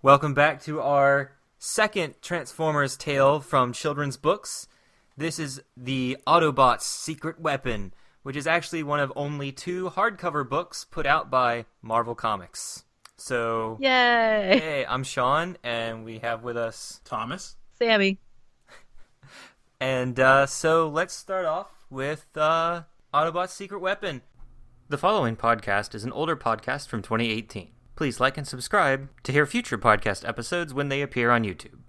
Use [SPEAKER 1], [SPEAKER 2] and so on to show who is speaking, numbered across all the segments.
[SPEAKER 1] Welcome back to our second Transformers tale from children's books. This is the Autobots' Secret Weapon, which is actually one of only 2 hardcover books put out by Marvel Comics. So,
[SPEAKER 2] Yay!
[SPEAKER 1] Hey, I'm Shawn, and we have with us
[SPEAKER 3] Thomas.
[SPEAKER 2] Sammy.
[SPEAKER 1] And so let's start off with Autobots' Secret Weapon. The following podcast is an older podcast from 2018. Please like and subscribe to hear future podcast episodes when they appear on YouTube.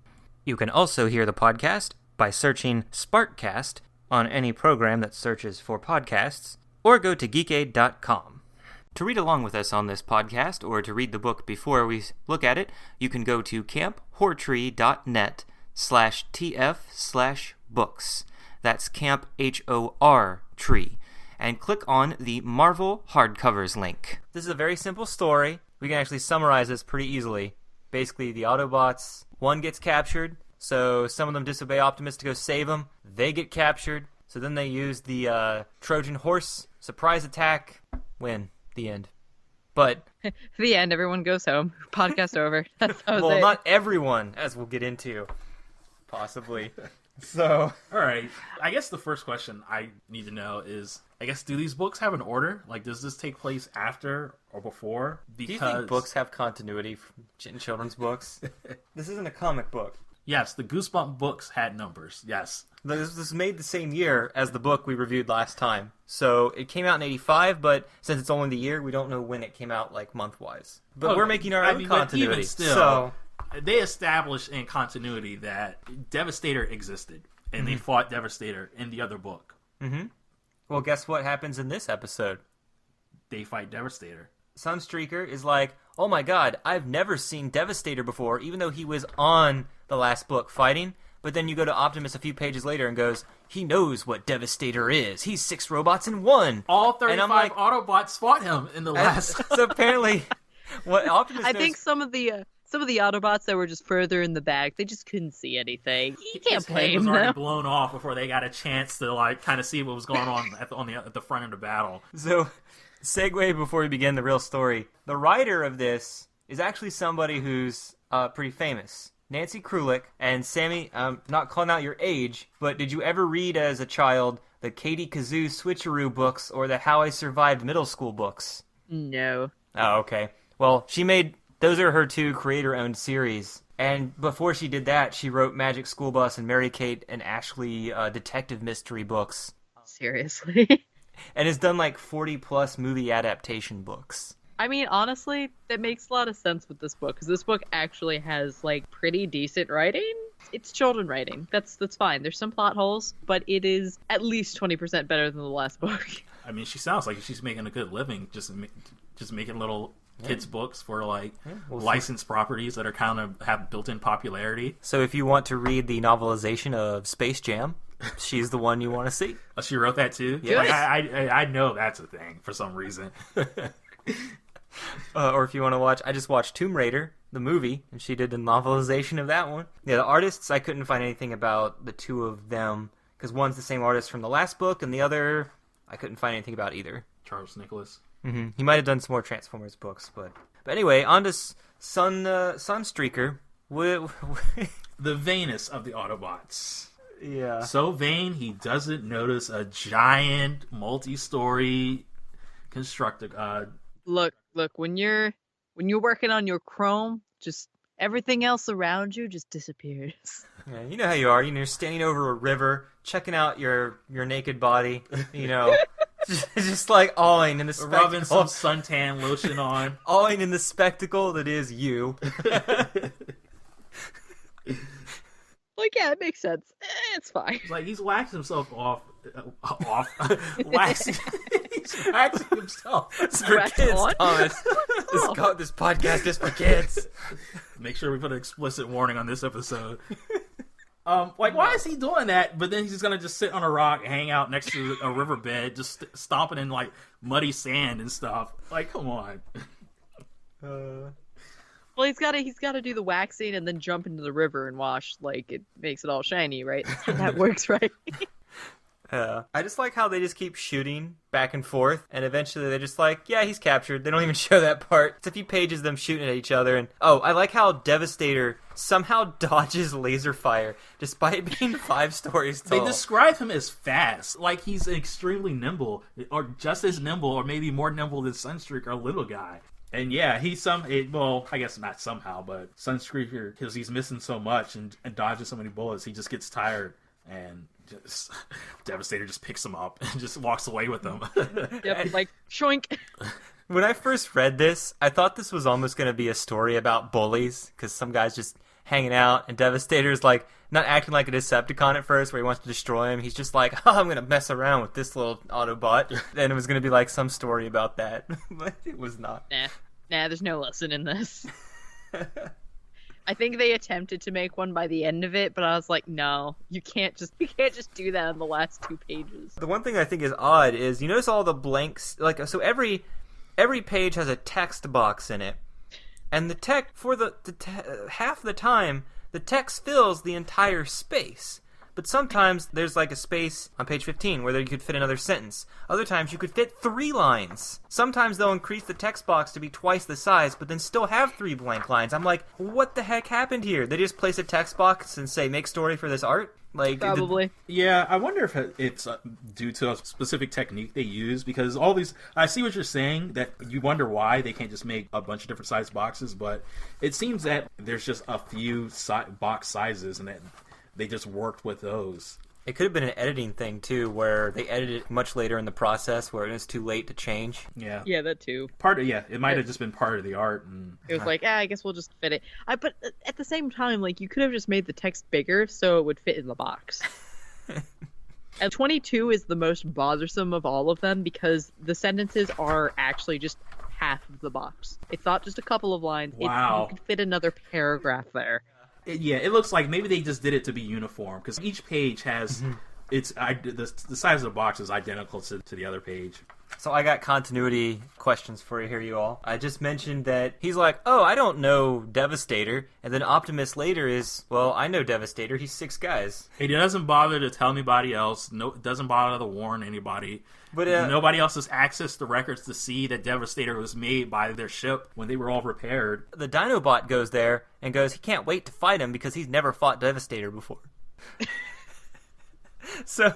[SPEAKER 1] You can also hear the podcast by searching Sparkcast on any program that searches for podcasts, or go to geekaid.com. To read along with us on this podcast, or to read the book before we look at it, you can go to camphortree.net/tf/books. That's Camp HOR Tree. And click on the Marvel Hardcovers link. This is a very simple story. We can actually summarize this pretty easily. Basically, the Autobots, one gets captured, so some of them disobey Optimus to go save him. They get captured, so then they use the Trojan Horse, surprise attack, win, the end. But
[SPEAKER 2] The end, everyone goes home. Podcast over. That was
[SPEAKER 1] well,
[SPEAKER 2] it.
[SPEAKER 1] not everyone, as we'll get into, possibly. So,
[SPEAKER 3] All right. I guess the first question I need to know is, do these books have an order? Like, does this take place after or before?
[SPEAKER 1] do you think books have continuity in children's books? This isn't a comic book.
[SPEAKER 3] Yes, the Goosebump books had numbers. Yes.
[SPEAKER 1] This was made the same year as the book we reviewed last time. So it came out in 85, but since it's only the year, we don't know when it came out, like, month-wise. But
[SPEAKER 3] Okay.
[SPEAKER 1] we're making our own
[SPEAKER 3] but
[SPEAKER 1] continuity.
[SPEAKER 3] even still,
[SPEAKER 1] So,
[SPEAKER 3] they established in continuity that Devastator existed, and they fought Devastator in the other book.
[SPEAKER 1] well, guess what happens in this episode?
[SPEAKER 3] They fight Devastator.
[SPEAKER 1] Sunstreaker is like, oh my god, I've never seen Devastator before, even though he was on the last book fighting. But then you go to Optimus a few pages later and goes, he knows what Devastator is. He's 6 robots in 1.
[SPEAKER 3] All
[SPEAKER 1] And I'm
[SPEAKER 3] 35
[SPEAKER 1] like-
[SPEAKER 3] Autobots fought him in the last...
[SPEAKER 1] So apparently, what Optimus
[SPEAKER 2] I
[SPEAKER 1] knows...
[SPEAKER 2] think some of the Autobots that were just further in the back, they just couldn't see anything. You can't
[SPEAKER 3] His head
[SPEAKER 2] blame
[SPEAKER 3] was already
[SPEAKER 2] them.
[SPEAKER 3] blown off before they got a chance to kind of see what was going on at the front of the battle.
[SPEAKER 1] So, segue before we begin the real story. The writer of this is actually somebody who's pretty famous. Nancy Krulik. And Sammy, I'm not calling out your age, but did you ever read as a child the Katie Kazoo Switcheroo books or the How I Survived Middle School books?
[SPEAKER 2] No.
[SPEAKER 1] Oh, okay. Well, those are her 2 creator-owned series. And before she did that, she wrote Magic School Bus and Mary Kate and Ashley detective mystery books.
[SPEAKER 2] Seriously.
[SPEAKER 1] And has done like 40-plus movie adaptation books.
[SPEAKER 2] I mean, honestly, that makes a lot of sense with this book, because this book actually has, like, pretty decent writing. It's children writing. That's fine. There's some plot holes, but it is at least 20% better than the last book.
[SPEAKER 3] I mean, she sounds like she's making a good living, just making little kids' books for licensed properties that are kind of have built-in popularity.
[SPEAKER 1] So if you want to read the novelization of Space Jam, she's the one you want to see.
[SPEAKER 3] Oh, she wrote that too.
[SPEAKER 1] Yes.
[SPEAKER 3] I know that's a thing for some reason.
[SPEAKER 1] Or if you want to watch, I just watched Tomb Raider, the movie, and she did the novelization of that one. Yeah, the artists, I couldn't find anything about the 2 of them, because one's the same artist from the last book, and the other, I couldn't find anything about either.
[SPEAKER 3] Charles Nicholas.
[SPEAKER 1] He might have done some more Transformers books, but anyway, on to Sunstreaker.
[SPEAKER 3] The vainest of the Autobots.
[SPEAKER 1] Yeah.
[SPEAKER 3] So vain, he doesn't notice a giant multi-story constructed...
[SPEAKER 2] Look, when you're working on your chrome, just everything else around you just disappears.
[SPEAKER 1] Yeah, you know how you are. You're standing over a river, checking out your naked body, just like awing in the spectacle.
[SPEAKER 3] rubbing some suntan lotion on.
[SPEAKER 1] Awing in the spectacle that is you.
[SPEAKER 2] Like, yeah, it makes sense. It's fine.
[SPEAKER 3] It's like he's waxing himself waxing himself.
[SPEAKER 1] It's for
[SPEAKER 2] Wax
[SPEAKER 1] kids,
[SPEAKER 2] on?
[SPEAKER 1] Thomas. This podcast is for kids.
[SPEAKER 3] Make sure we put an explicit warning on this episode. Why is he doing that? But then he's gonna just sit on a rock, and hang out next to a riverbed, just stomping in like muddy sand and stuff. Like, come on.
[SPEAKER 2] Well, he's got to do the waxing and then jump into the river and wash. Like, it makes it all shiny, right? That's how that works, right?
[SPEAKER 1] I just like how they just keep shooting back and forth, and eventually they're just like, yeah, he's captured. They don't even show that part. It's a few pages of them shooting at each other, and I like how Devastator somehow dodges laser fire, despite being 5 stories tall.
[SPEAKER 3] They describe him as fast, like he's extremely nimble, or just as nimble, or maybe more nimble than Sunstreaker, little guy. And yeah, I guess not somehow, but Sunstreaker, because he's missing so much and dodges so many bullets, he just gets tired, and just Devastator just picks him up and just walks away with them.
[SPEAKER 2] Yep, like, shoink.
[SPEAKER 1] When I first read this, I thought this was almost going to be a story about bullies, because some guy's just hanging out, and Devastator's like, not acting like a Decepticon at first, where he wants to destroy him. He's just like, I'm going to mess around with this little Autobot. And it was going to be like some story about that. But it was not.
[SPEAKER 2] Nah, there's no lesson in this. I think they attempted to make one by the end of it, but I was like, no, you can't just do that in the last 2 pages.
[SPEAKER 1] The one thing I think is odd is, you notice all the blanks, like, so every page has a text box in it. And the text, for half the time, the text fills the entire space. But sometimes there's like a space on page 15 where you could fit another sentence. Other times you could fit 3 lines. Sometimes they'll increase the text box to be twice the size, but then still have 3 blank lines. I'm like, what the heck happened here? They just place a text box and say, make story for this art? Like,
[SPEAKER 2] probably.
[SPEAKER 3] Yeah, I wonder if it's due to a specific technique they use, because all these, I see what you're saying, that you wonder why they can't just make a bunch of different size boxes, but it seems that there's just a few box sizes and that they just worked with those.
[SPEAKER 1] It could have been an editing thing, too, where they edited it much later in the process, where it was too late to change.
[SPEAKER 3] Yeah.
[SPEAKER 2] Yeah, that too.
[SPEAKER 3] It might have just been part of the art. And
[SPEAKER 2] it was like, I guess we'll just fit it. But at the same time, like, you could have just made the text bigger so it would fit in the box. And 22 is the most bothersome of all of them, because the sentences are actually just half of the box. It's not just a couple of lines.
[SPEAKER 3] Wow.
[SPEAKER 2] You could fit another paragraph there.
[SPEAKER 3] It looks like maybe they just did it to be uniform, because each page has the size of the box is identical to the other page.
[SPEAKER 1] So I got continuity questions for you here, you all. I just mentioned that he's like, oh, I don't know Devastator, and then Optimus later is, well, I know Devastator. He's 6 guys.
[SPEAKER 3] He doesn't bother to tell anybody else. No, doesn't bother to warn anybody.
[SPEAKER 1] But
[SPEAKER 3] nobody else has access to records to see that Devastator was made by their ship when they were all repaired.
[SPEAKER 1] The Dinobot goes there and goes, he can't wait to fight him because he's never fought Devastator before. So...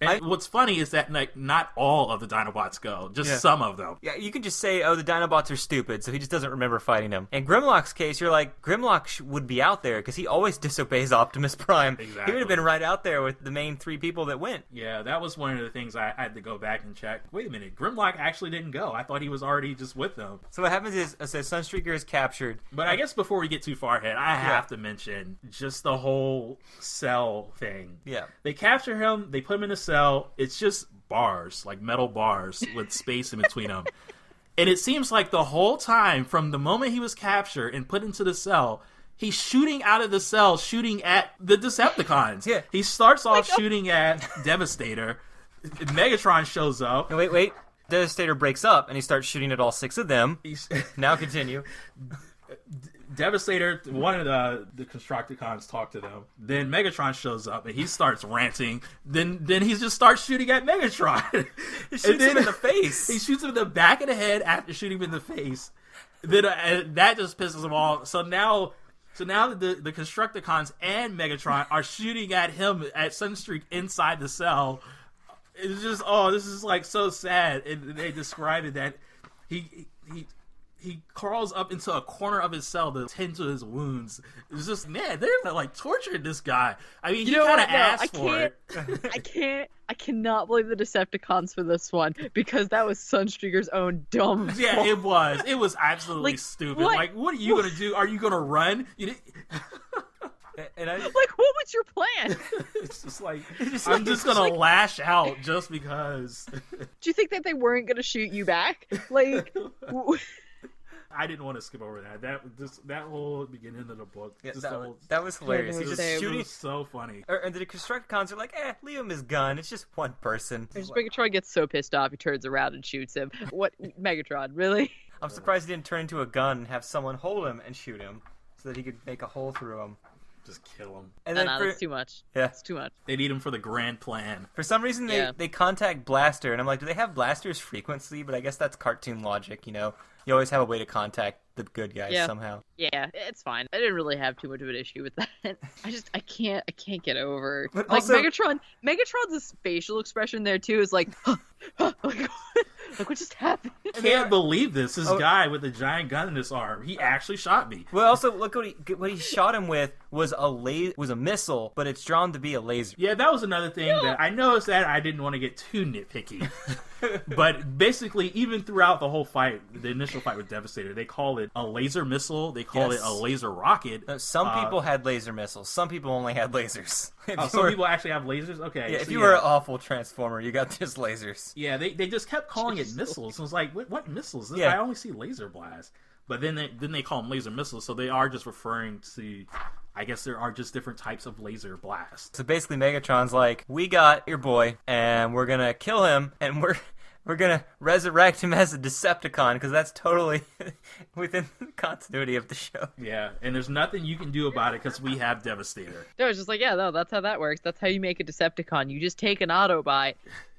[SPEAKER 3] And what's funny is that not all of the Dinobots go, just some of them.
[SPEAKER 1] Yeah, you can just say, oh, the Dinobots are stupid, so he just doesn't remember fighting them. In Grimlock's case, you're like, Grimlock would be out there, because he always disobeys Optimus Prime.
[SPEAKER 3] Exactly.
[SPEAKER 1] He would have been right out there with the main 3 people that went.
[SPEAKER 3] Yeah, that was one of the things I had to go back and check. Wait a minute, Grimlock actually didn't go. I thought he was already just with them.
[SPEAKER 1] So what happens is, Sunstreaker is captured.
[SPEAKER 3] But I guess before we get too far ahead, I have to mention just the whole cell thing.
[SPEAKER 1] Yeah.
[SPEAKER 3] They capture him, they put him in a cell. It's just bars, like metal bars with space in between them. And it seems like the whole time, from the moment he was captured and put into the cell, he's shooting out of the cell, shooting at the Decepticons.
[SPEAKER 1] Yeah.
[SPEAKER 3] He starts off shooting at Devastator. Megatron shows up.
[SPEAKER 1] No, wait. Devastator breaks up, and he starts shooting at all 6 of them. Now continue.
[SPEAKER 3] Devastator, one of the Constructicons talk to them. Then Megatron shows up and he starts ranting. Then he just starts shooting at Megatron.
[SPEAKER 1] He shoots him in the face.
[SPEAKER 3] He shoots him in the back of the head after shooting him in the face. Then that just pisses him off. So now the Constructicons and Megatron are shooting at him at Sunstreak inside the cell. It's just this is like so sad. And they describe it that he crawls up into a corner of his cell to tend to his wounds. It's just, man, they're like torturing this guy. I mean, he kind of asked for it.
[SPEAKER 2] I cannot believe the Decepticons for this one, because that was Sunstreaker's own dumb fault.
[SPEAKER 3] Yeah, it was. It was absolutely stupid.
[SPEAKER 2] What?
[SPEAKER 3] Like, what are you going to do? Are you going to run?
[SPEAKER 2] And what was your plan?
[SPEAKER 3] It's just like, I'm just going to lash out just because.
[SPEAKER 2] Do you think that they weren't going to shoot you back? Like...
[SPEAKER 3] I didn't want to skip over that. That whole beginning of the book.
[SPEAKER 1] Yeah, that was hilarious.
[SPEAKER 2] Yeah,
[SPEAKER 3] It was so funny.
[SPEAKER 1] And the Constructicons are like, leave him his gun. It's just one person.
[SPEAKER 2] Megatron gets so pissed off, he turns around and shoots him. What? Megatron, really?
[SPEAKER 1] I'm surprised he didn't turn into a gun and have someone hold him and shoot him so that he could make a hole through him.
[SPEAKER 3] Just kill him.
[SPEAKER 1] And
[SPEAKER 2] No, that's too much.
[SPEAKER 1] Yeah.
[SPEAKER 2] It's too much.
[SPEAKER 3] They need him for the grand plan.
[SPEAKER 1] For some reason, they contact Blaster, and I'm like, do they have Blaster's frequency? But I guess that's cartoon logic, you know? You always have a way to contact the good guys somehow.
[SPEAKER 2] Yeah, it's fine. I didn't really have too much of an issue with that. I can't get over.
[SPEAKER 1] But
[SPEAKER 2] Like
[SPEAKER 1] also-
[SPEAKER 2] Megatron's facial expression there too is like, like what just happened?
[SPEAKER 3] I can't believe this. This guy with the giant gun in his arm. He actually shot me.
[SPEAKER 1] Well, also, look what he shot him with was a missile, but it's drawn to be a laser.
[SPEAKER 3] Yeah, that was another thing that I noticed that I didn't want to get too nitpicky. But basically, even throughout the whole fight, the initial fight with Devastator, they call it a laser missile. They call it a laser rocket.
[SPEAKER 1] Some people had laser missiles. Some people only had lasers.
[SPEAKER 3] Some people actually have lasers? Okay.
[SPEAKER 1] Yeah,
[SPEAKER 3] so
[SPEAKER 1] if you were an awful Transformer, you got just lasers.
[SPEAKER 3] Yeah, they just kept calling it missiles. I was like, what missiles? I only see laser blasts. But then they call them laser missiles, so they are just referring to... I guess there are just different types of laser blasts.
[SPEAKER 1] So basically, Megatron's like, we got your boy, and we're gonna kill him, and we're gonna resurrect him as a Decepticon, because that's totally within the continuity of the show.
[SPEAKER 3] Yeah, and there's nothing you can do about it because we have Devastator.
[SPEAKER 2] No, it's just like, yeah, no, that's how that works. That's how you make a Decepticon. You just take an Autobot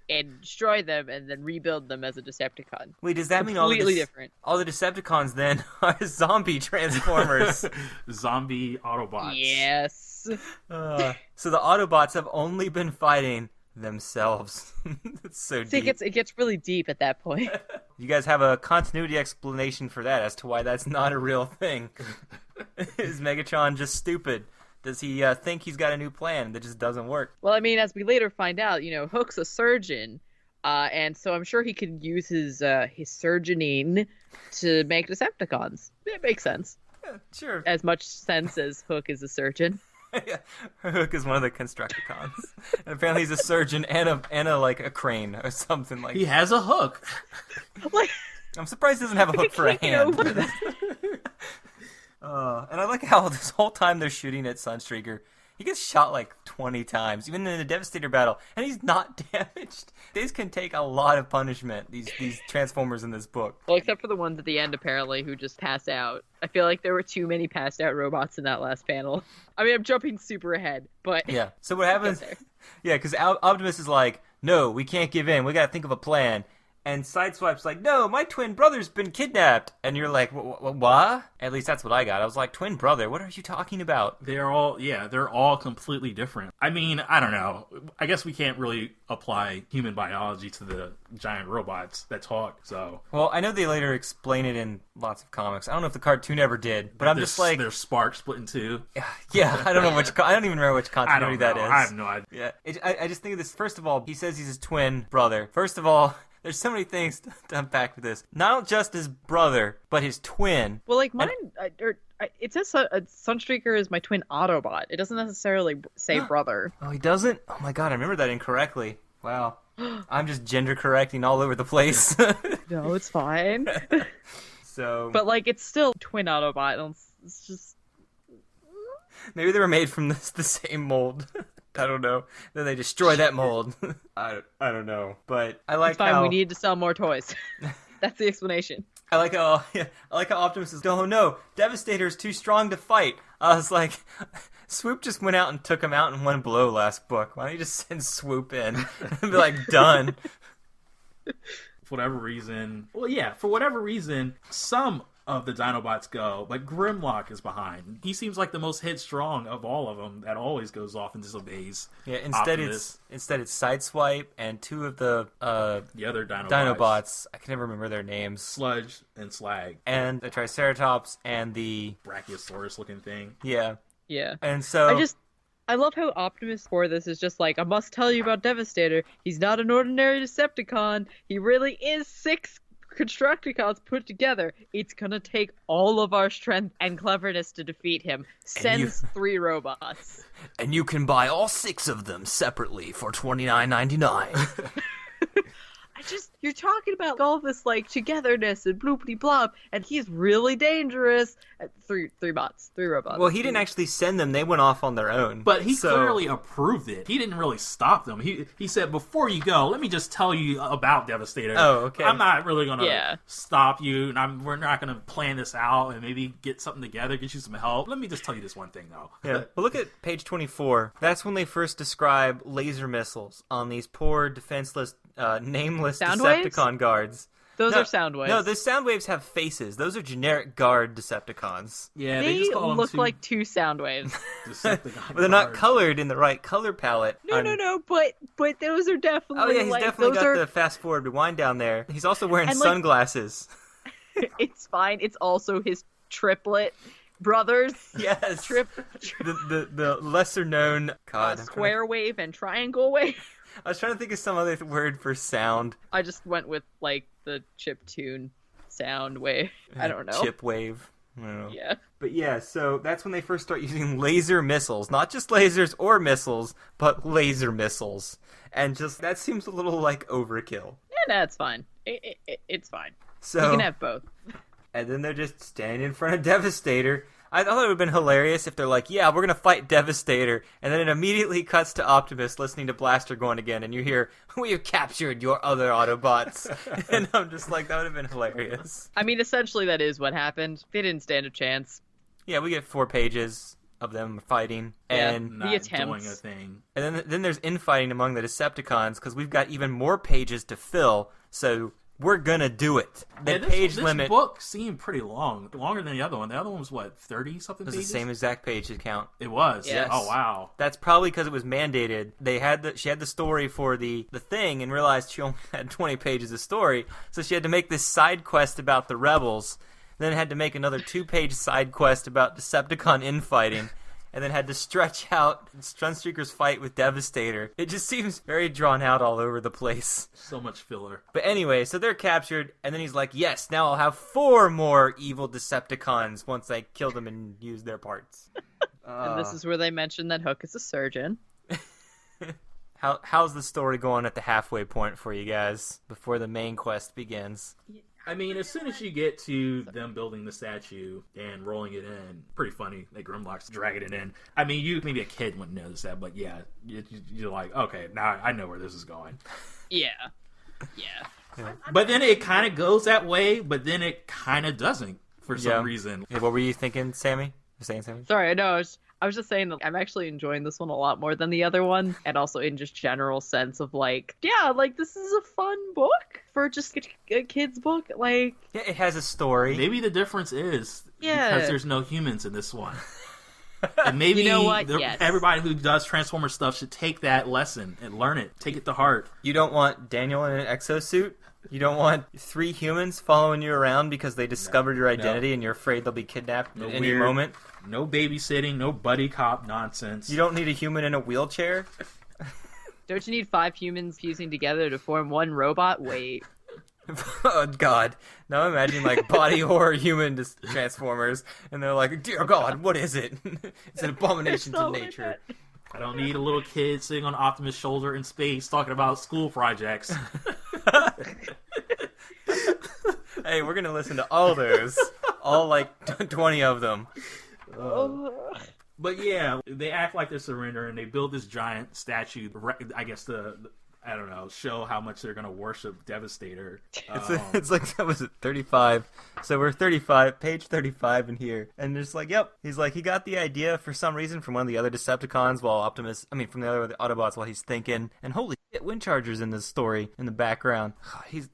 [SPEAKER 2] and destroy them and then rebuild them as a Decepticon.
[SPEAKER 1] Wait, does that mean
[SPEAKER 2] completely different?
[SPEAKER 1] All the Decepticons then are zombie Transformers?
[SPEAKER 3] Zombie Autobots.
[SPEAKER 2] Yes.
[SPEAKER 1] So the Autobots have only been fighting themselves. It's so
[SPEAKER 2] See,
[SPEAKER 1] deep.
[SPEAKER 2] it gets really deep at that point.
[SPEAKER 1] You guys have a continuity explanation for that as to why that's not a real thing. Is Megatron just stupid? Does he think he's got a new plan that just doesn't work?
[SPEAKER 2] Well, I mean, as we later find out, Hook's a surgeon, and so I'm sure he could use his surgeoning to make Decepticons. It makes sense.
[SPEAKER 1] Yeah, sure.
[SPEAKER 2] As much sense as Hook is a surgeon.
[SPEAKER 1] Yeah. Hook is one of the Constructicons. And apparently he's a surgeon and a crane or something like that.
[SPEAKER 3] He has a hook.
[SPEAKER 2] Like,
[SPEAKER 1] I'm surprised he doesn't have a hook for a hand. And I like how this whole time they're shooting at Sunstreaker, he gets shot like 20 times, even in the Devastator battle, and he's not damaged. These can take a lot of punishment, these Transformers in this book.
[SPEAKER 2] Well, except for the ones at the end, apparently, who just pass out. I feel like there were too many passed out robots in that last panel. I mean, I'm jumping super ahead, but...
[SPEAKER 1] Yeah, so what happens... Yeah, because Optimus is like, no, we can't give in, we gotta think of a plan. And Sideswipe's like, no, my twin brother's been kidnapped. And you're like, what? At least that's what I got. I was like, twin brother? What are you talking about?
[SPEAKER 3] They're all completely different. I mean, I don't know. I guess we can't really apply human biology to the giant robots that talk, so...
[SPEAKER 1] Well, I know they later explain it in lots of comics. I don't know if the cartoon ever did, but I'm just like...
[SPEAKER 3] There's Spark split in two.
[SPEAKER 1] Yeah, I don't know I don't even remember which continuity that is.
[SPEAKER 3] I have no idea.
[SPEAKER 1] Yeah, I just think of this. First of all, he says he's his twin brother. First of all... There's so many things to unpack with this. Not just his brother, but his twin.
[SPEAKER 2] Well, like mine, it says Sunstreaker is my twin Autobot. It doesn't necessarily say brother.
[SPEAKER 1] Oh, he doesn't? Oh my god, I remember that incorrectly. Wow. I'm just gender correcting all over the place.
[SPEAKER 2] No, it's fine.
[SPEAKER 1] So,
[SPEAKER 2] but like, it's still twin Autobot. It's just
[SPEAKER 1] maybe they were made from the same mold. I don't know. Then they destroy that mold. I don't know. But I like
[SPEAKER 2] it's fine.
[SPEAKER 1] how...
[SPEAKER 2] We need to sell more toys. That's the explanation.
[SPEAKER 1] I like how Optimus is, oh no, Devastator's too strong to fight. I was like, Swoop just went out and took him out in one blow last book. Why don't you just send Swoop in and be like, done?
[SPEAKER 3] For whatever reason, some of the Dinobots go, but Grimlock is behind. He seems like the most headstrong of all of them that always goes off and disobeys.
[SPEAKER 1] Yeah, instead it's Sideswipe and two of the
[SPEAKER 3] other
[SPEAKER 1] Dinobots. I can never remember their names.
[SPEAKER 3] Sludge and Slag.
[SPEAKER 1] And the Triceratops and the
[SPEAKER 3] Brachiosaurus looking thing.
[SPEAKER 1] Yeah.
[SPEAKER 2] Yeah.
[SPEAKER 1] And so
[SPEAKER 2] I love how Optimus for this is just like, I must tell you about Devastator. He's not an ordinary Decepticon. He really is 6 Constructicons put together. It's gonna take all of our strength and cleverness to defeat him. Sends 3 robots.
[SPEAKER 1] And you can buy all 6 of them separately for $29.99.
[SPEAKER 2] You're talking about all this, like, togetherness and bloopity blop, and he's really dangerous. Three robots.
[SPEAKER 1] Well, he didn't actually send them. They went off on their own.
[SPEAKER 3] But he clearly approved it. He didn't really stop them. He said, before you go, let me just tell you about Devastator.
[SPEAKER 1] Oh, okay.
[SPEAKER 3] I'm not really going to stop you, and we're not going to plan this out and maybe get something together, get you some help. Let me just tell you this one thing, though.
[SPEAKER 1] Yeah. Well, look at page 24. That's when they first describe laser missiles on these poor, defenseless, nameless
[SPEAKER 2] Sound
[SPEAKER 1] Decepticon
[SPEAKER 2] waves?
[SPEAKER 1] guards.
[SPEAKER 2] Those are sound waves.
[SPEAKER 1] No, the sound waves have faces. Those are generic guard Decepticons.
[SPEAKER 3] Yeah,
[SPEAKER 2] they
[SPEAKER 3] just call
[SPEAKER 2] look
[SPEAKER 3] them
[SPEAKER 2] like two sound waves.
[SPEAKER 1] But they're not colored in the right color palette.
[SPEAKER 2] No, but those are definitely.
[SPEAKER 1] Oh yeah, he's definitely got
[SPEAKER 2] are...
[SPEAKER 1] the fast forward rewind down there. He's also wearing
[SPEAKER 2] and,
[SPEAKER 1] sunglasses.
[SPEAKER 2] It's fine. It's also his triplet brothers.
[SPEAKER 1] Yes. The lesser known
[SPEAKER 2] square wave and triangle wave.
[SPEAKER 1] I was trying to think of some other word for sound.
[SPEAKER 2] I just went with like the chiptune sound wave. I don't know.
[SPEAKER 1] Chip wave. I don't know.
[SPEAKER 2] Yeah.
[SPEAKER 1] But yeah, so that's when they first start using laser missiles. Not just lasers or missiles, but laser missiles. And just, that seems a little like overkill.
[SPEAKER 2] Yeah, no, it's fine. It's fine.
[SPEAKER 1] So,
[SPEAKER 2] you can have both.
[SPEAKER 1] And then they're just standing in front of Devastator. I thought it would have been hilarious if they're like, yeah, we're going to fight Devastator, and then it immediately cuts to Optimus listening to Blaster going again, and you hear, we have captured your other Autobots. And I'm just like, that would have been hilarious.
[SPEAKER 2] I mean, essentially that is what happened. They didn't stand a chance.
[SPEAKER 1] Yeah, we get 4 pages of them fighting, and
[SPEAKER 3] not
[SPEAKER 2] the attempts.
[SPEAKER 3] doing a thing.
[SPEAKER 1] And then there's infighting among the Decepticons, because we've got even more pages to fill, so... we're gonna do it. The page limit.
[SPEAKER 3] This book seemed pretty long, longer than the other one. The other one was what, 30-something pages?
[SPEAKER 1] It was the same exact page count.
[SPEAKER 3] It was.
[SPEAKER 1] Yes.
[SPEAKER 3] Oh wow.
[SPEAKER 1] That's probably because it was mandated. She had the story for the thing and realized she only had 20 pages of story, so she had to make this side quest about the rebels. Then had to make another 2-page side quest about Decepticon infighting. And then had to stretch out Sunstreaker's fight with Devastator. It just seems very drawn out all over the place.
[SPEAKER 3] So much filler.
[SPEAKER 1] But anyway, so they're captured, and then he's like, yes, now I'll have 4 more evil Decepticons once I kill them and use their parts.
[SPEAKER 2] And this is where they mention that Hook is a surgeon.
[SPEAKER 1] How's the story going at the halfway point for you guys before the main quest begins?
[SPEAKER 3] I mean, as soon as you get to them building the statue and rolling it in, pretty funny. Like Grimlock's dragging it in. I mean, maybe a kid wouldn't notice that, but yeah, you're like, okay, now I know where this is going.
[SPEAKER 2] Yeah.
[SPEAKER 3] But then it kind of goes that way, but then it kind of doesn't for some reason.
[SPEAKER 1] Yeah, what were you thinking, Sammy? You're saying Sammy?
[SPEAKER 2] Sorry, no, I was just saying that I'm actually enjoying this one a lot more than the other one, and also in just general sense of like, yeah, like this is a fun book for just a kid's book. Like,
[SPEAKER 1] yeah, it has a story.
[SPEAKER 3] Maybe the difference is because there's no humans in this one. And maybe
[SPEAKER 2] you know what?
[SPEAKER 3] Everybody who does Transformer stuff should take that lesson and learn it. Take it to heart.
[SPEAKER 1] You don't want Daniel in an exosuit? You don't want 3 humans following you around because they discovered your identity and you're afraid they'll be kidnapped at any moment?
[SPEAKER 3] No babysitting, no buddy cop nonsense.
[SPEAKER 1] You don't need a human in a wheelchair?
[SPEAKER 2] Don't you need 5 humans fusing together to form one robot? Wait.
[SPEAKER 1] Oh, God. Now I'm imagining, like, body horror human Transformers, and they're like, dear God, what is it? It's an abomination to nature.
[SPEAKER 3] I don't need a little kid sitting on Optimus' shoulder in space talking about school projects.
[SPEAKER 1] Hey, we're going to listen to all those. All, like, 20 of them.
[SPEAKER 3] But yeah, they act like they're surrendering. They build this giant statue, I guess I don't know, show how much they're going to worship Devastator.
[SPEAKER 1] It's like, that was 35. So we're 35, page 35 in here. And just like, yep. He's like, he got the idea for some reason from one of the other Decepticons from the other Autobots while he's thinking. And holy shit, Windcharger's in this story in the background. He's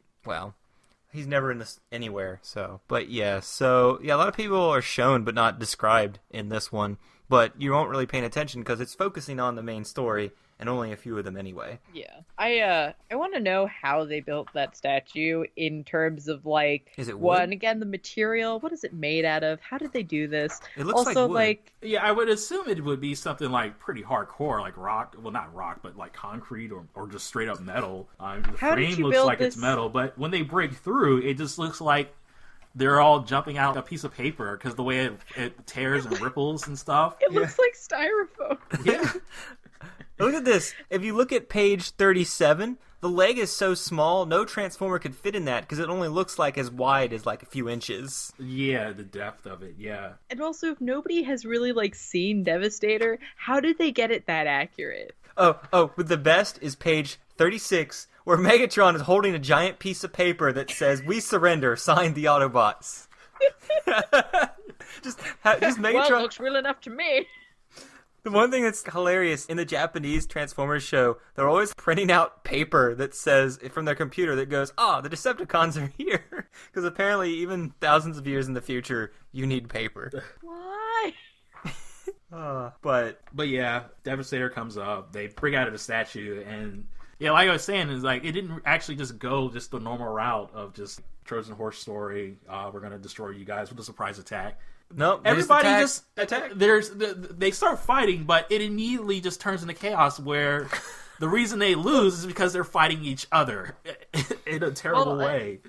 [SPEAKER 1] never in this anywhere, so. But yeah, a lot of people are shown but not described in this one. But you won't really pay attention because it's focusing on the main story, and only a few of them anyway.
[SPEAKER 2] Yeah. I want to know how they built that statue in terms of, like...
[SPEAKER 1] Is it wood?
[SPEAKER 2] Again, the material. What is it made out of? How did they do this?
[SPEAKER 1] It looks also, like wood.
[SPEAKER 3] Yeah, I would assume it would be something, like, pretty hardcore, like rock. Well, not rock, but, like, concrete or just straight up metal. The frame looks like it's metal, but when they break through, it just looks like they're all jumping out a piece of paper because the way it tears and ripples and stuff.
[SPEAKER 2] It looks like styrofoam.
[SPEAKER 3] Yeah.
[SPEAKER 1] Look at this. If you look at page 37, the leg is so small, no Transformer could fit in that because it only looks like as wide as like a few inches.
[SPEAKER 3] Yeah, the depth of it, yeah.
[SPEAKER 2] And also, if nobody has really, like, seen Devastator, how did they get it that accurate?
[SPEAKER 1] Oh, but the best is page 36, where Megatron is holding a giant piece of paper that says, "We surrender, signed the Autobots." just Megatron.
[SPEAKER 2] Well, it looks real enough to me.
[SPEAKER 1] The one thing that's hilarious in the Japanese Transformers show, they're always printing out paper that says, from their computer, that goes, the Decepticons are here. Because apparently, even thousands of years in the future, you need paper.
[SPEAKER 2] Why?
[SPEAKER 1] But
[SPEAKER 3] yeah, Devastator comes up, they bring out of the statue, and yeah, like I was saying, is like it didn't actually just go just the normal route of just Trojan Horse story. We're gonna destroy you guys with a surprise attack.
[SPEAKER 1] No,
[SPEAKER 3] everybody
[SPEAKER 1] attack.
[SPEAKER 3] They start fighting, but it immediately just turns into chaos where the reason they lose is because they're fighting each other in a terrible way.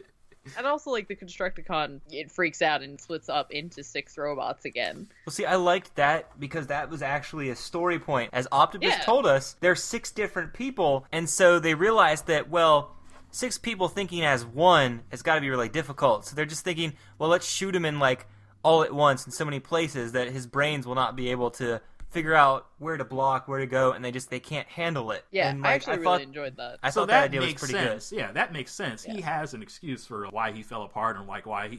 [SPEAKER 2] And also, like, the Constructicon, it freaks out and splits up into 6 robots again.
[SPEAKER 1] Well, see, I liked that because that was actually a story point. As Optimus told us, there's 6 different people, and so they realized that, well, 6 people thinking as one has got to be really difficult. So they're just thinking, well, let's shoot him in, like, all at once in so many places that his brains will not be able to figure out where to block, where to go, and they can't handle it.
[SPEAKER 2] Yeah,
[SPEAKER 1] and, like,
[SPEAKER 2] I actually really enjoyed that.
[SPEAKER 1] I thought that idea was pretty
[SPEAKER 3] sense.
[SPEAKER 1] good.
[SPEAKER 3] Yeah, that makes sense. Yeah. He has an excuse for why he fell apart and like why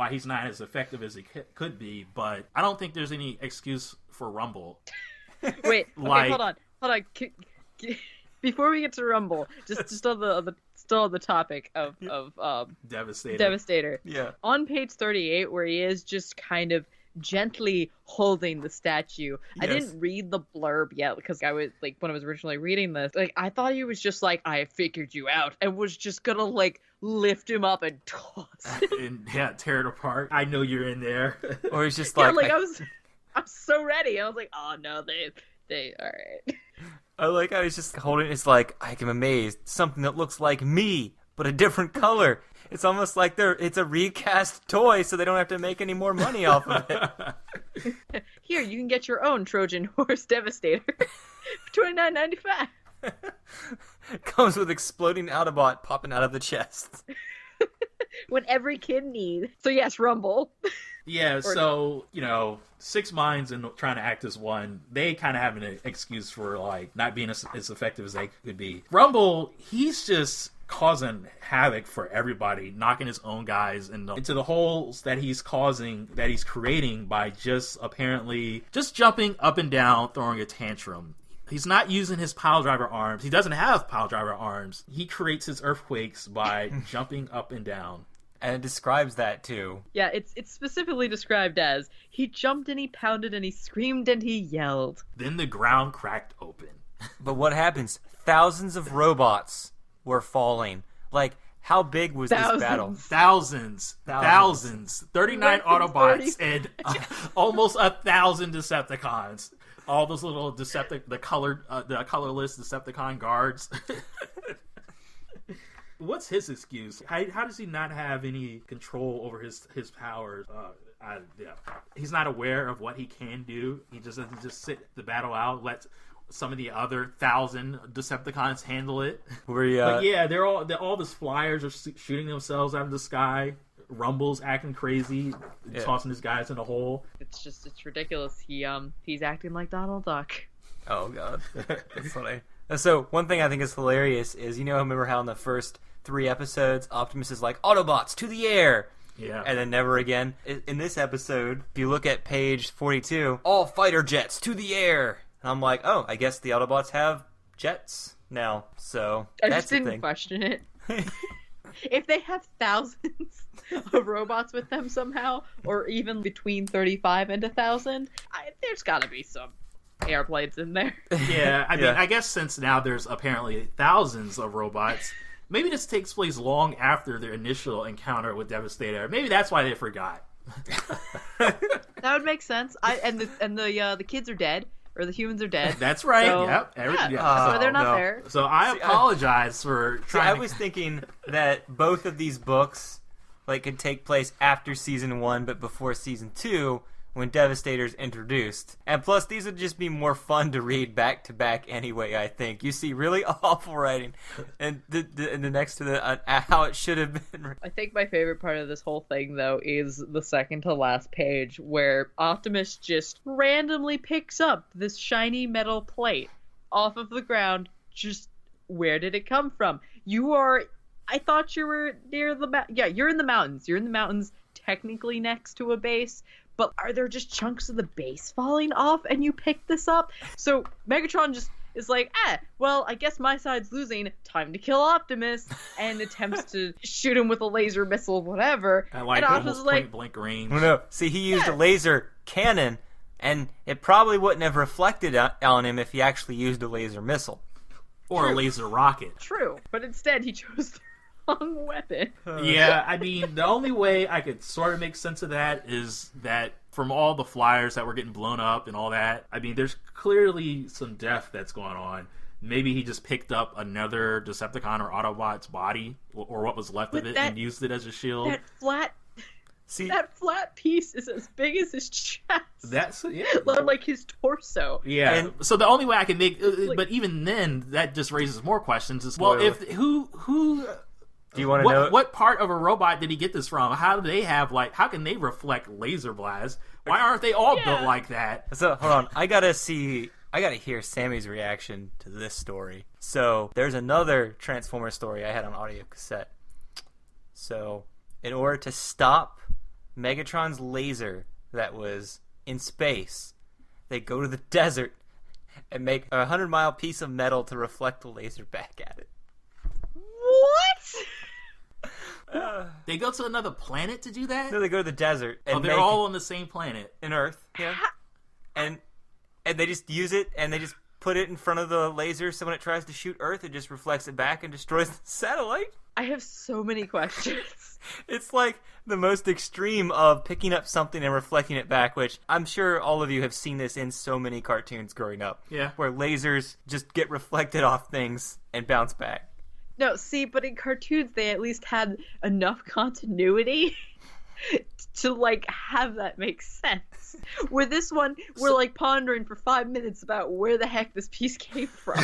[SPEAKER 3] he's not as effective as he could be, but I don't think there's any excuse for Rumble.
[SPEAKER 2] Wait, okay, hold on. Before we get to Rumble, just on the topic of Devastator.
[SPEAKER 1] Yeah.
[SPEAKER 2] On page 38, where he is just kind of gently holding the statue.
[SPEAKER 1] Yes.
[SPEAKER 2] I didn't read the blurb yet because I was like, when I was originally reading this, like I thought he was just like, I figured you out, and was just gonna like lift him up and toss him.
[SPEAKER 3] and tear it apart. I know you're in there.
[SPEAKER 1] Or he's just like,
[SPEAKER 2] I'm so ready. I was like, oh no, they all right.
[SPEAKER 1] I like how he's just holding. It's like, I am amazed. Something that looks like me, but a different color. It's almost like it's a recast toy, so they don't have to make any more money off of it.
[SPEAKER 2] Here, you can get your own Trojan Horse Devastator for $29.95.
[SPEAKER 1] Comes with exploding Autobot popping out of the chest.
[SPEAKER 2] When every kid needs. So yes, Rumble.
[SPEAKER 3] Yeah, so, 6 minds and trying to act as one, they kind of have an excuse for, like, not being as effective as they could be. Rumble, he's just causing havoc for everybody, knocking his own guys into the holes that he's creating by just jumping up and down, throwing a tantrum. He's not using his piledriver arms. He doesn't have piledriver arms. He creates his earthquakes by jumping up and down.
[SPEAKER 1] And it describes that, too.
[SPEAKER 2] Yeah, it's specifically described as, he jumped and he pounded and he screamed and he yelled.
[SPEAKER 3] Then the ground cracked open.
[SPEAKER 1] But what happens? Thousands of robots were falling. Like, how big was this battle?
[SPEAKER 3] Thousands. 39 Autobots and almost 1,000 Decepticons. All those little the colorless Decepticon guards. What's his excuse? How does he not have any control over his powers? He's not aware of what he can do. He just doesn't just sit the battle out. Let some of the other 1,000 Decepticons handle it.
[SPEAKER 1] But
[SPEAKER 3] yeah, they're all these flyers are shooting themselves out of the sky. Rumble's acting crazy, tossing his guys in a hole.
[SPEAKER 2] It's ridiculous. He's acting like Donald Duck.
[SPEAKER 1] Oh god, that's funny. So one thing I think is hilarious is, remember how in the first 3 episodes Optimus is like, Autobots to the air, and then never again. In this episode, if you look at page 42, all fighter jets to the air, and I'm like, oh, I guess the Autobots have jets now. So
[SPEAKER 2] I
[SPEAKER 1] that's
[SPEAKER 2] just didn't
[SPEAKER 1] the thing.
[SPEAKER 2] question it. If they have thousands of robots with them somehow, or even between 35 and 1,000, there's got to be some airplanes in there.
[SPEAKER 3] Yeah, I mean, I guess since now there's apparently thousands of robots, maybe this takes place long after their initial encounter with Devastator. Maybe that's why they forgot.
[SPEAKER 2] That would make sense. The kids are dead. Or the humans are dead.
[SPEAKER 3] That's right.
[SPEAKER 2] So,
[SPEAKER 3] yep.
[SPEAKER 2] So they're not there.
[SPEAKER 3] So I apologize for trying.
[SPEAKER 1] I was thinking that both of these books could take place after season 1, but before season 2, when Devastator's introduced. And plus, these would just be more fun to read back to back anyway, I think. You see really awful writing and the next to the how it should have been.
[SPEAKER 2] I think my favorite part of this whole thing, though, is the second to last page where Optimus just randomly picks up this shiny metal plate off of the ground. Just, where did it come from? I thought you were near you're in the mountains. You're in the mountains, technically next to a base, but are there just chunks of the base falling off and you picked this up? So Megatron just is like, well, I guess my side's losing. Time to kill Optimus, and attempts to shoot him with a laser missile, whatever.
[SPEAKER 3] I like
[SPEAKER 2] and
[SPEAKER 3] almost point blank range.
[SPEAKER 1] Well, no, see, he used a laser cannon, and it probably wouldn't have reflected on him if he actually used a laser missile.
[SPEAKER 3] Or a laser rocket.
[SPEAKER 2] True, but instead he chose the wrong weapon.
[SPEAKER 3] Yeah, I mean, the only way I could sort of make sense of that is that from all the flyers that were getting blown up and all that, I mean, there's clearly some death that's going on. Maybe he just picked up another Decepticon or Autobot's body, or what was left of it, and used it as a shield.
[SPEAKER 2] That flat piece is as big as his chest.
[SPEAKER 3] That's
[SPEAKER 2] like his torso.
[SPEAKER 3] Yeah. And so the only way I can make, but even then, that just raises more questions. As well, if who do you want to know? What part of a robot did he get this from? How do they have how can they reflect laser blasts? Why aren't they all built like that?
[SPEAKER 1] So hold on, I gotta hear Sammy's reaction to this story. So there's another Transformer story I had on audio cassette. So in order to stop Megatron's laser that was in space, they go to the desert and make a 100-mile piece of metal to reflect the laser back at it.
[SPEAKER 2] What?
[SPEAKER 3] They go to another planet to do that?
[SPEAKER 1] No, they go to the desert. And
[SPEAKER 3] they're all on the same planet.
[SPEAKER 1] In Earth, yeah. And they just use it, and they just put it in front of the laser, so when it tries to shoot Earth, it just reflects it back and destroys the satellite.
[SPEAKER 2] I have so many questions.
[SPEAKER 1] It's like the most extreme of picking up something and reflecting it back, which I'm sure all of you have seen this in so many cartoons growing up.
[SPEAKER 3] Yeah.
[SPEAKER 1] Where lasers just get reflected off things and bounce back.
[SPEAKER 2] No, see, but in cartoons, they at least had enough continuity to, have that make sense. Where this one, we're, pondering for 5 minutes about where the heck this piece came from.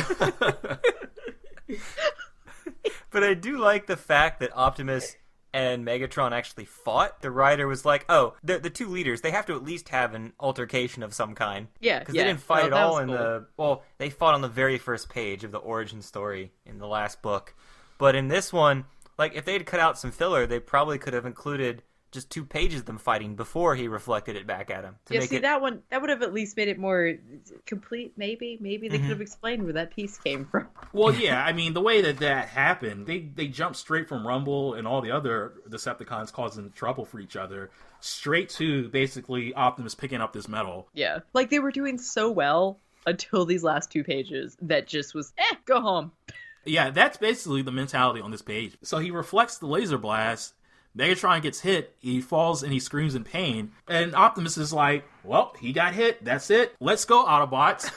[SPEAKER 1] But I do like the fact that Optimus and Megatron actually fought. The writer was like, oh, the two leaders, they have to at least have an altercation of some kind.
[SPEAKER 2] Yeah,
[SPEAKER 1] because they didn't fight at all they fought on the very first page of the origin story in the last book. But in this one, if they'd cut out some filler, they probably could have included just 2 pages of them fighting before he reflected it back at him.
[SPEAKER 2] That one, that would have at least made it more complete, maybe. Maybe they could have explained where that piece came from.
[SPEAKER 3] Well, yeah, I mean, the way that happened, they jumped straight from Rumble and all the other Decepticons causing trouble for each other, straight to basically Optimus picking up this metal.
[SPEAKER 2] Yeah. They were doing so well until these last 2 pages that just was, go home.
[SPEAKER 3] Yeah, that's basically the mentality on this page. So he reflects the laser blast, Megatron gets hit, he falls and he screams in pain, and Optimus is like, well, he got hit, that's it, let's go, Autobots.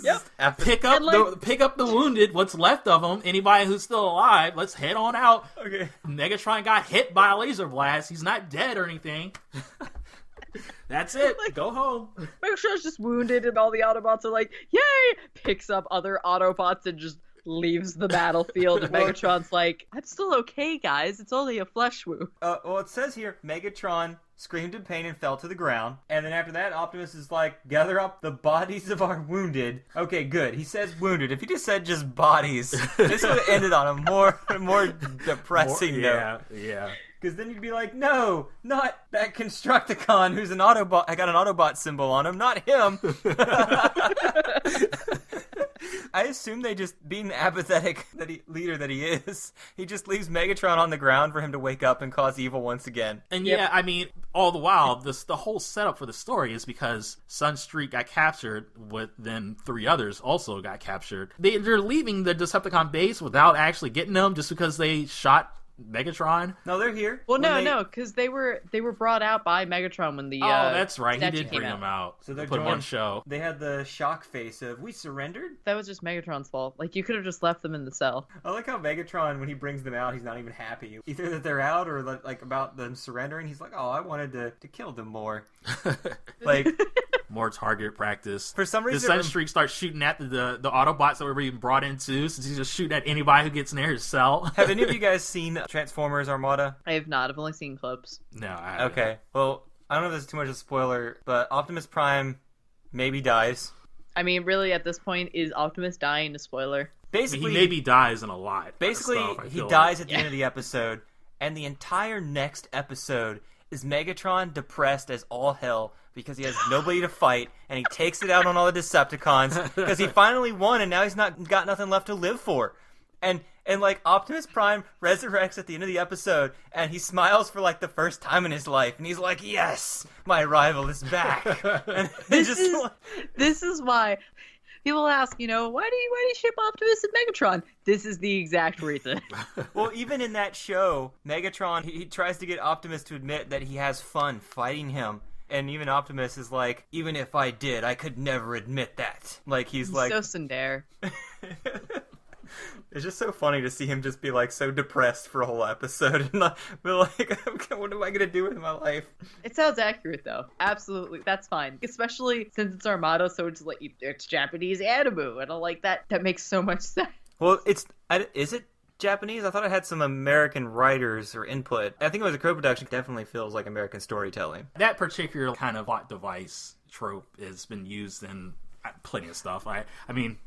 [SPEAKER 2] Yep.
[SPEAKER 3] Pick up the wounded, what's left of them, anybody who's still alive, let's head on out.
[SPEAKER 1] Okay.
[SPEAKER 3] Megatron got hit by a laser blast, he's not dead or anything. That's it, go home.
[SPEAKER 2] Megatron's just wounded and all the Autobots are like, yay! Picks up other Autobots and just leaves the battlefield, and Megatron's like, I'm still okay, guys. It's only a flesh wound.
[SPEAKER 1] Well, it says here, Megatron screamed in pain and fell to the ground. And then after that, Optimus is like, gather up the bodies of our wounded. Okay, good. He says wounded. If he just said just bodies, this would have ended on a more depressing note.
[SPEAKER 3] Yeah.
[SPEAKER 1] Because then you'd be like, no, not that Constructicon who's an Autobot. I got an Autobot symbol on him, not him. I assume they just, being the apathetic leader that he is, he just leaves Megatron on the ground for him to wake up and cause evil once again.
[SPEAKER 3] And yeah, I mean, all the while, the whole setup for the story is because Sunstreak got captured, then 3 others also got captured. They're leaving the Decepticon base without actually getting them just because they shot Megatron?
[SPEAKER 1] No, they're here.
[SPEAKER 2] Well, no, because they were brought out by Megatron when the
[SPEAKER 3] that's right. He
[SPEAKER 2] statue
[SPEAKER 3] did bring
[SPEAKER 2] came
[SPEAKER 3] them out.
[SPEAKER 1] So they're
[SPEAKER 3] put them on show.
[SPEAKER 1] They had the shock face of, we surrendered?
[SPEAKER 2] That was just Megatron's fault. Like, you could have just left them in the cell.
[SPEAKER 1] I like how Megatron, when he brings them out, he's not even happy. Either that they're out or like about them surrendering. He's like, oh, I wanted to kill them more. Like...
[SPEAKER 3] More target practice.
[SPEAKER 1] For some reason,
[SPEAKER 3] the Sunstreak starts shooting at the Autobots that were being brought in too, since he's just shooting at anybody who gets near his cell.
[SPEAKER 1] Have any of you guys seen Transformers Armada?
[SPEAKER 2] I have not. I've only seen clips.
[SPEAKER 3] No, I haven't.
[SPEAKER 1] Okay. Well, I don't know if this is too much of a spoiler, but Optimus Prime maybe dies.
[SPEAKER 2] I mean, really, at this point, is Optimus dying a spoiler?
[SPEAKER 1] Basically,
[SPEAKER 3] he maybe dies in a lot.
[SPEAKER 1] Basically, he dies at the end of the episode, and the entire next episode is Megatron depressed as all hell because he has nobody to fight, and he takes it out on all the Decepticons because he finally won, and now he's not got nothing left to live for. And like Optimus Prime resurrects at the end of the episode, and he smiles for like the first time in his life, and he's like, "Yes, my rival is back." And
[SPEAKER 2] this is why people ask, why do you ship Optimus and Megatron? This is the exact reason.
[SPEAKER 1] Well, even in that show, Megatron he tries to get Optimus to admit that he has fun fighting him. And even Optimus is like, even if I did, I could never admit that. Like, he's like...
[SPEAKER 2] so tsundere.
[SPEAKER 1] It's just so funny to see him just be, like, so depressed for a whole episode. And not be like, okay, what am I going to do with my life?
[SPEAKER 2] It sounds accurate, though. Absolutely. That's fine. Especially since it's Armada, so it's like, it's Japanese anime. And I like that. That makes so much sense.
[SPEAKER 1] Well, is it Japanese? I thought it had some American writers or input. I think it was a co-production. It definitely feels like American storytelling.
[SPEAKER 3] That particular kind of plot device trope has been used in plenty of stuff. I mean,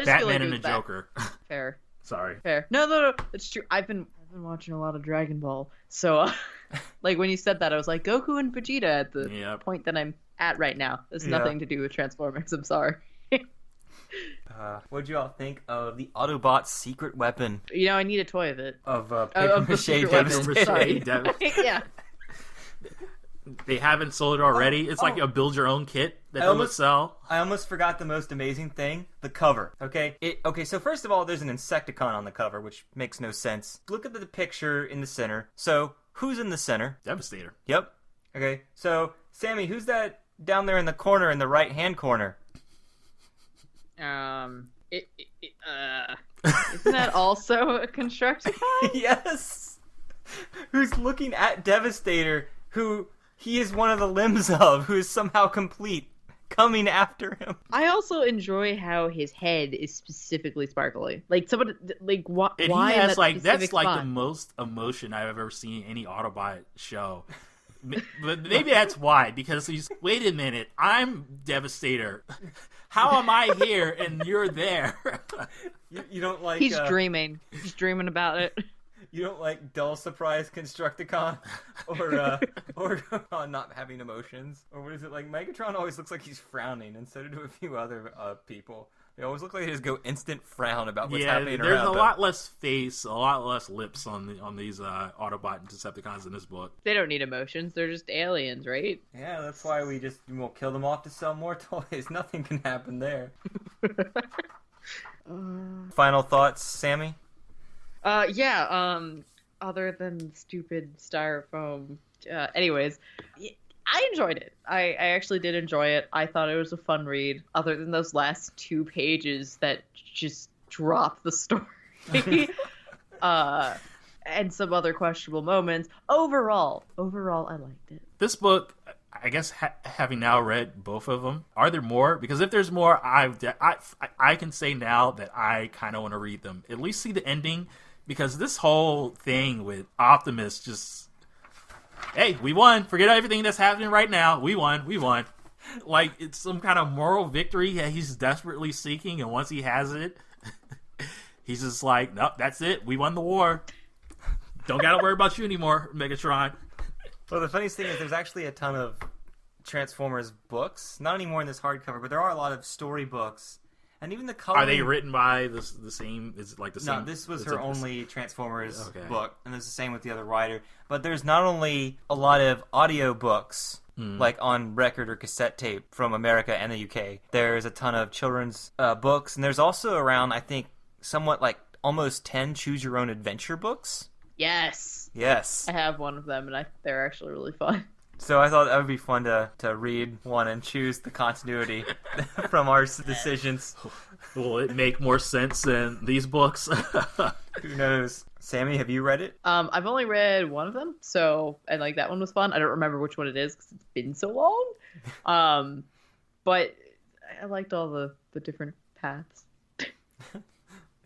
[SPEAKER 3] Batman and the Joker.
[SPEAKER 2] Fair.
[SPEAKER 3] Sorry.
[SPEAKER 2] Fair. No. It's true. I've been watching a lot of Dragon Ball. So, like, when you said that, I was like, Goku and Vegeta at the point that I'm at right now. It's nothing to do with Transformers. I'm sorry.
[SPEAKER 1] What'd you all think of the Autobot secret weapon?
[SPEAKER 2] I need a toy of it.
[SPEAKER 1] Of papier-mâché Devastator.
[SPEAKER 2] Yeah.
[SPEAKER 3] They haven't sold it already. It's like a build-your-own kit that they would sell.
[SPEAKER 1] I almost forgot the most amazing thing. The cover. Okay? So first of all, there's an Insecticon on the cover, which makes no sense. Look at the picture in the center. So, who's in the center?
[SPEAKER 3] Devastator.
[SPEAKER 1] Yep. Okay, so, Sammy, who's that down there in the corner, in the right-hand corner?
[SPEAKER 2] Isn't that also a Constructicon?
[SPEAKER 1] Yes! Who's looking at Devastator, who he is one of the limbs of, who is somehow complete, coming after him.
[SPEAKER 2] I also enjoy how his head is specifically sparkly. Like, somebody, like, why
[SPEAKER 3] he has,
[SPEAKER 2] in that
[SPEAKER 3] that's like
[SPEAKER 2] font?
[SPEAKER 3] the most emotion I've ever seen in any Autobot show. But maybe that's why, because he's, wait a minute, I'm Devastator. How am I here and you're there?
[SPEAKER 1] You don't like...
[SPEAKER 2] He's dreaming. He's dreaming about it.
[SPEAKER 1] You don't like dull surprise Constructicon? Or not having emotions? Or what is it, like, Megatron always looks like he's frowning, and so do a few other people. They always look like they just go instant frown about what's happening around them.
[SPEAKER 3] There's a lot less face, a lot less lips on these Autobot and Decepticons in this book.
[SPEAKER 2] They don't need emotions. They're just aliens, right?
[SPEAKER 1] Yeah, that's why we'll kill them off to sell more toys. Nothing can happen there. Final thoughts, Sammy?
[SPEAKER 2] Other than stupid styrofoam. Anyways, I enjoyed it. I actually did enjoy it. I thought it was a fun read, other than those last 2 pages that just drop the story. And some other questionable moments. Overall, I liked it.
[SPEAKER 3] This book, I guess, having now read both of them, are there more? Because if there's more, I can say now that I kind of want to read them. At least see the ending, because this whole thing with Optimus just... Hey, we won. Forget everything that's happening right now. We won. Like, it's some kind of moral victory that he's desperately seeking, and once he has it, he's just like, nope, that's it. We won the war. Don't gotta worry about you anymore, Megatron.
[SPEAKER 1] Well, the funniest thing is there's actually a ton of Transformers books. Not anymore in this hardcover, but there are a lot of story books. And even the coloring...
[SPEAKER 3] Are they written by the same? Is it like the same?
[SPEAKER 1] No, this was her only Transformers book, and it's the same with the other writer. But there's not only a lot of audio books, like on record or cassette tape from America and the UK. There's a ton of children's books, and there's also around, I think, somewhat like almost 10 choose-your-own-adventure books.
[SPEAKER 2] Yes.
[SPEAKER 1] Yes.
[SPEAKER 2] I have one of them, and they're actually really fun.
[SPEAKER 1] So I thought that would be fun to read one and choose the continuity from our decisions.
[SPEAKER 3] Will it make more sense than these books?
[SPEAKER 1] Who knows? Sammy, have you read it?
[SPEAKER 2] I've only read one of them, and like that one was fun. I don't remember which one it is because it's been so long. But I liked all the different paths.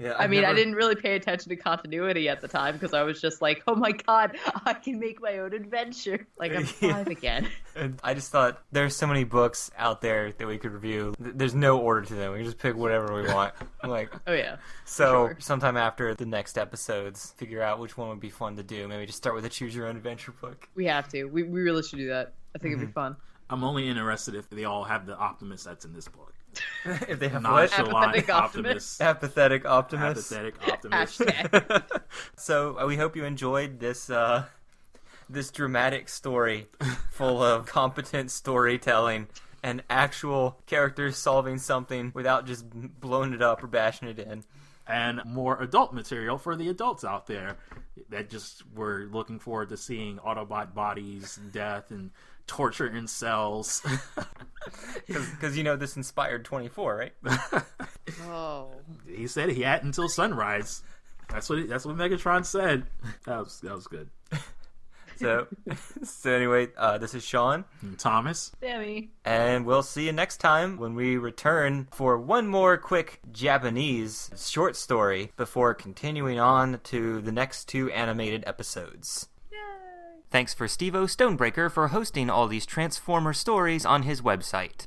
[SPEAKER 1] Yeah,
[SPEAKER 2] I didn't really pay attention to continuity at the time because I was just like, oh my god, I can make my own adventure. Like, I'm 5 again.
[SPEAKER 1] And I just thought there's so many books out there that we could review. There's no order to them. We can just pick whatever we want. Like,
[SPEAKER 2] oh yeah.
[SPEAKER 1] So
[SPEAKER 2] sure.
[SPEAKER 1] Sometime after the next episodes, figure out which one would be fun to do. Maybe just start with a choose your own adventure book.
[SPEAKER 2] We have to. We really should do that. I think it'd be fun.
[SPEAKER 3] I'm only interested if they all have the Optimus that's in this book.
[SPEAKER 1] If they have
[SPEAKER 2] Apathetic Optimus.
[SPEAKER 1] Apathetic Optimus.
[SPEAKER 3] Apathetic Optimus.
[SPEAKER 2] Hashtag.
[SPEAKER 1] So we hope you enjoyed this this dramatic story full of competent storytelling and actual characters solving something without just blowing it up or bashing it in.
[SPEAKER 3] And more adult material for the adults out there that just were looking forward to seeing Autobot bodies, death, and torture in cells.
[SPEAKER 1] Because this inspired 24, right?
[SPEAKER 2] Oh.
[SPEAKER 3] He said he had until sunrise. That's what Megatron said. That was good.
[SPEAKER 1] So anyway, this is Shawn.
[SPEAKER 3] And Thomas.
[SPEAKER 2] Sammy.
[SPEAKER 1] And we'll see you next time when we return for one more quick Japanese short story before continuing on to the next 2 animated episodes. Thanks for Steve-O Stonebreaker for hosting all these Transformer stories on his website.